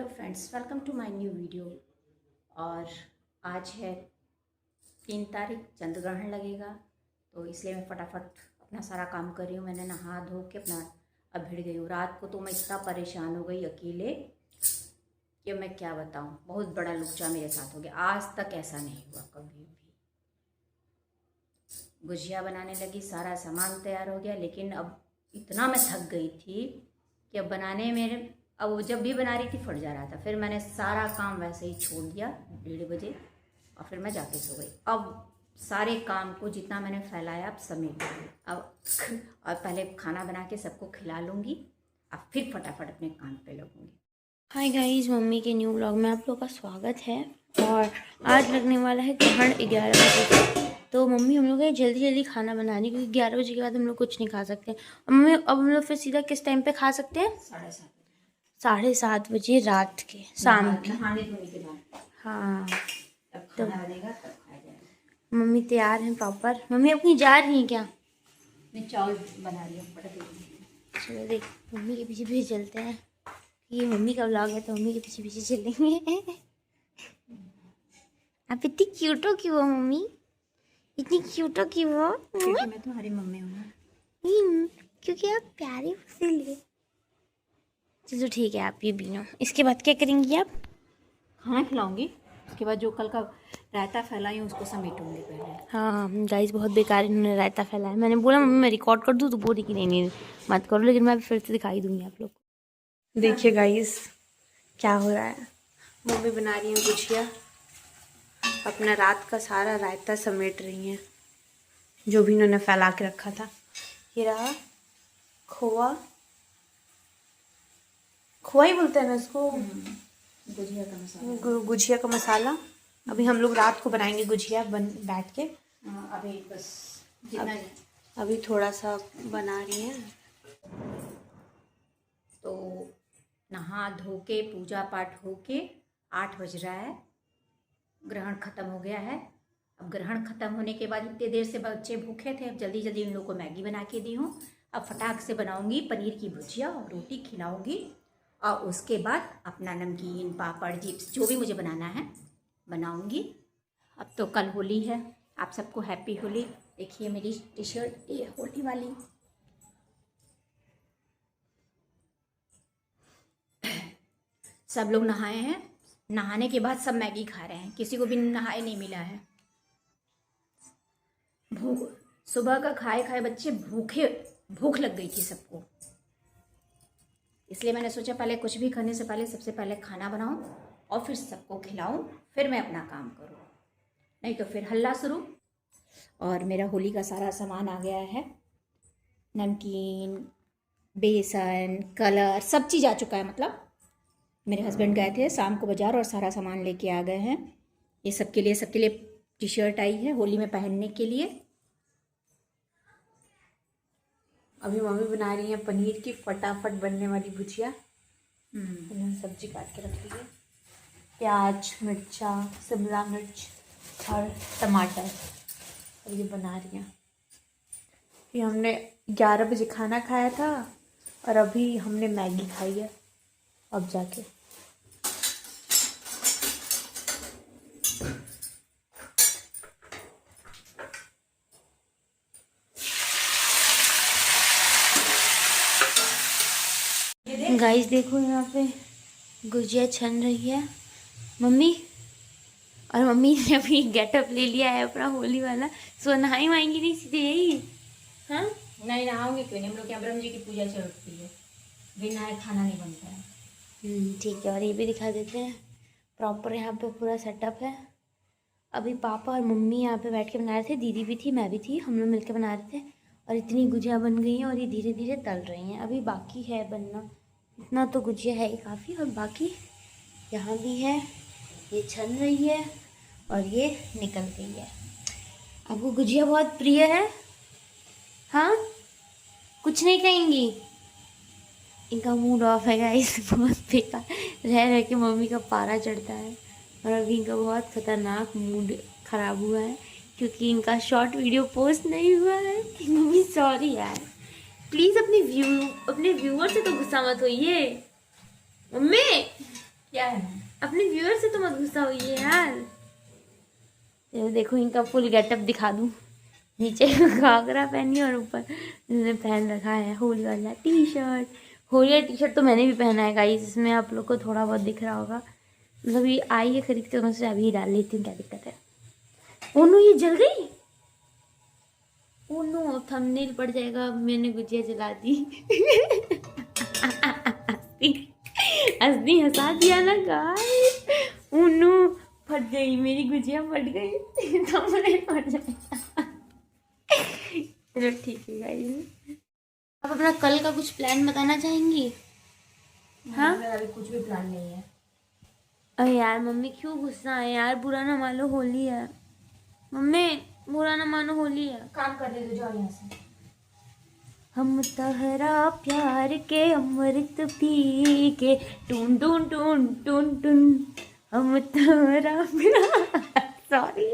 Hello friends, welcome to my new video. और आज है 3 तारीख, चंद्रग्रहण लगेगा, तो इसलिए मैं फटाफट अपना सारा काम कर रही हूँ। मैंने नहा धो के अपना अब भिड़ गई हूँ। रात को तो मैं इतना परेशान हो गई अकेले कि मैं क्या बताऊँ। बहुत बड़ा लुच्चा मेरे साथ हो गया, आज तक ऐसा नहीं हुआ कभी भी। गुजिया बनाने लगी, सारा सामान तैयार हो गया, लेकिन अब इतना मैं थक गई थी कि अब बनाने मेरे अब वो जब भी बना रही थी फट जा रहा था। फिर मैंने सारा काम वैसे ही छोड़ दिया 1:30 बजे और फिर मैं जाके सो गई। अब सारे काम को जितना मैंने फैलाया अब समेट लूँगी अब और पहले खाना बना के सबको खिला लूँगी, अब फिर फटाफट अपने काम पे लगूँगी। हाय गाइस, मम्मी के न्यू व्लॉग में आप लोग का स्वागत है। और आज लगने वाला है ग्रहण 11 बजे, तो मम्मी हम लोग है जल्दी जल्दी खाना बना रही, क्योंकि 11 बजे के बाद हम लोग कुछ नहीं खा सकते। और मम्मी अब हम लोग फिर सीधा किस टाइम पे खा सकते हैं? 7:30 बजे रात के, शाम के। हाँ, तो मम्मी तैयार हैं प्रॉपर। मम्मी अपनी जा रही हैं क्या? मैं चावल बना रही हूँ। चलो देख, मम्मी के पीछे पीछे चलते हैं। ये मम्मी का व्लॉग है तो मम्मी के पीछे पीछे चलेंगे। आप इतनी क्यूट हो क्यों हो मम्मी? इतनी क्यूट हो क्यों हो? क्योंकि मैं तुम्हारी मम्मी हूँ। क्योंकि आप प्यारी इसीलिए। चलो ठीक है, आप ये बीनो। इसके बाद क्या करेंगी आप? खाना खिलाऊंगी, उसके बाद जो कल का रायता फैलाई हूँ उसको समेटूंगी पहले। हाँ गाइस, बहुत बेकार इन्होंने रायता फैलाया। मैंने बोला मम्मी मैं रिकॉर्ड कर दूँ, तो बोली कि नहीं नहीं मत करो, लेकिन मैं फिर से दिखाई दूंगी आप लोग को। देखिए गाइस क्या हो रहा है। मम्मी बना रही है गुजिया, अपना रात का सारा रायता समेट रही हैं जो भी इन्होंने फैला के रखा था। ये रहा खोआ, खोआ ही बोलते हैं ना इसको, गुजिया का मसाला। गुजिया का मसाला। अभी हम लोग रात को बनाएंगे गुजिया बैठ के। अभी बस जितना अभी थोड़ा सा बना रही हैं। तो नहा धो के पूजा पाठ हो के 8 बज रहा है, ग्रहण ख़त्म हो गया है। अब ग्रहण ख़त्म होने के बाद इतने देर से बच्चे भूखे थे, अब जल्दी जल्दी उन लोगों को मैगी बना के दी हूँ। अब फटाक से बनाऊँगी पनीर की भुजिया और रोटी खिलाऊँगी, और उसके बाद अपना नमकीन पापड़ चिप्स जो भी मुझे बनाना है बनाऊँगी। अब तो कल होली है, आप सबको हैप्पी होली। देखिए मेरी टी शर्ट, ये होली वाली। सब लोग नहाए हैं, नहाने के बाद सब मैगी खा रहे हैं, किसी को भी नहाए नहीं मिला है। सुबह का खाए खाए बच्चे भूख लग गई थी सबको, इसलिए मैंने सोचा पहले कुछ भी खाने से पहले सबसे पहले खाना बनाऊं और फिर सबको खिलाऊं, फिर मैं अपना काम करूं, नहीं तो फिर हल्ला शुरू। और मेरा होली का सारा सामान आ गया है, नमकीन, बेसन, कलर, सब चीज़ आ चुका है। मतलब मेरे हस्बैंड गए थे शाम को बाज़ार और सारा सामान लेके आ गए हैं। ये सबके लिए टी शर्ट आई है होली में पहनने के लिए। अभी मम्मी बना रही है पनीर की फटाफट बनने वाली भुजिया। सब्जी काट के रख ली है, प्याज, मिर्चा, शिमला मिर्च और टमाटर, और ये बना रही हैं। फिर हमने 11 बजे खाना खाया था और अभी हमने मैगी खाई है अब जाके। गाइस देखो यहाँ पे गुजिया छन रही है मम्मी, और मम्मी ने अभी गेटअप ले लिया है अपना होली वाला। सो नहाई वाएंगी नहीं सीधे यही? हाँ नहीं नहाऊंगी क्यों नहीं, हम लोग यहाँ ब्रह्म जी की पूजा चलती है, बिना नहाए खाना नहीं बनता है। ठीक है, और ये भी दिखा देते हैं प्रॉपर यहाँ पे पूरा सेटअप है। अभी पापा और मम्मी यहाँ पे बैठ के बना रहे थे, दीदी भी थी, मैं भी थी, हम लोग मिलकर बना रहे थे। और इतनी गुजिया बन गई हैं और ये धीरे धीरे तल रही हैं। अभी बाकी है बनना, इतना तो गुजिया है ही काफ़ी, और बाकी यहाँ भी है, ये छन रही है और ये निकल गई है। आपको गुजिया बहुत प्रिय है? हाँ, कुछ नहीं कहेंगी? इनका मूड ऑफ है गाइस, बहुत बेकार रह रह के मम्मी का पारा चढ़ता है। और अभी इनका बहुत खतरनाक मूड ख़राब हुआ है क्योंकि इनका शॉर्ट वीडियो पोस्ट नहीं हुआ है। मम्मी सॉरी यार, प्लीज़ अपने व्यूअर से तो गुस्सा मत होइए। मम्मी क्या अपने व्यूअर से तो मत गुस्सा हुई यार। ये देखो इनका फुल गेटअप दिखा दूँ। नीचे घाघरा पहनी और ऊपर इन्होंने पहन रखा है होली वाला टी शर्ट। होली वाला टी शर्ट तो मैंने भी पहना है गाइस, इसमें आप लोग को थोड़ा बहुत दिख रहा होगा। मतलब ये आई है खरीद के, मैं से अभी डाल लेती हूँ, क्या दिक्कत है। ओनो ये जल गई। ओनो थंबनेल पड़ जाएगा, मैंने गुजिया जला दी। हंसनी हंसा दिया ना गाइस। ओनो फट गई मेरी गुजिया, फट गई। थंबनेल पड़ जाएगा। चलो ठीक है गाइस। आप अपना कल का कुछ प्लान बताना चाहेंगी? हाँ अभी कुछ भी प्लान नहीं है। अरे यार मम्मी क्यों गुस्सा है यार, बुरा ना मानो होली है। मम्मी बुरा ना मानो होली है। काम कर दे तो जाओ यहाँ से। हम तहरा प्यार के अमृत पी के टून टून टून टून टून, हम तहरा प्यार सॉरी